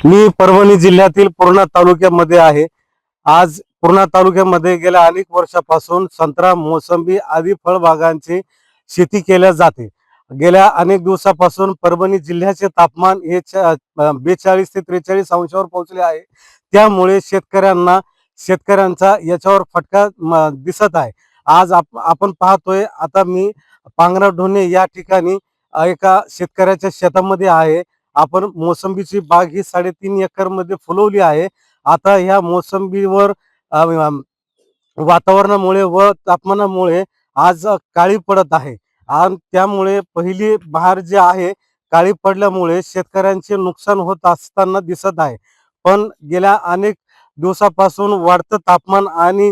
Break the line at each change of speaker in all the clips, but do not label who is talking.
मी परभणी जिल्ह्यातील पूर्णा तालुक्यामध्ये आहे. आज पूर्णा तालुक्यामध्ये गेल्या अनेक वर्षापासून संत्रा, मोसंबी आदी फळबागांची शेती केल्या जाते. गेल्या अनेक दिवसापासून परभणी जिल्ह्याचे तापमान हे 42 ते 43 अंशावर पोहोचले आहे. त्यामुळे शेतकऱ्यांचा याच्यावर फटका दिसत आहे. आज आपण पाहतोय, आता मी पांगराढोणे या ठिकाणी एका शेतकऱ्याच्या शेतामध्ये आहे. आपण मोसंबीची बाग ही 3.5 एकर मध्ये फुलवली आहे. आता ह्या मोसंबीवर वातावरणामुळे व तापमानामुळे आज काळी पडत आहे आणि त्यामुळे पहिली बहार जी आहे काळी पडल्यामुळे शेतकऱ्यांचे नुकसान होत असताना दिसत आहे. पण गेल्या अनेक दिवसापासून वाढतं तापमान आणि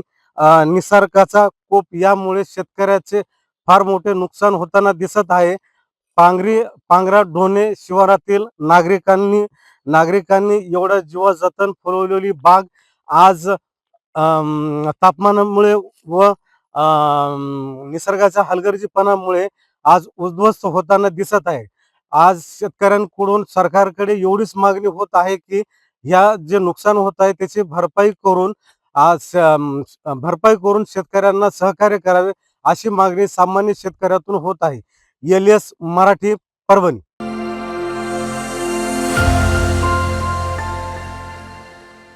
निसर्गाचा कोप यामुळे शेतकऱ्याचे फार मोठे नुकसान होताना दिसत आहे. पांगराढोणे शिवारातील नागरिकांनी एवढं जीव जतन फुलवलेली बाग आज तापमानामुळे व निसर्गाच्या हलगर्जीपणामुळे आज उद्ध्वस्त होताना दिसत आहे. आज शेतकऱ्यांकडून सरकारकडे एवढीच मागणी होत आहे की ह्या जे नुकसान होत आहे त्याची भरपाई करून शेतकऱ्यांना सहकार्य करावे, अशी मागणी सामान्य शेतकऱ्यातून होत आहे. L S Marathi, Parbhani.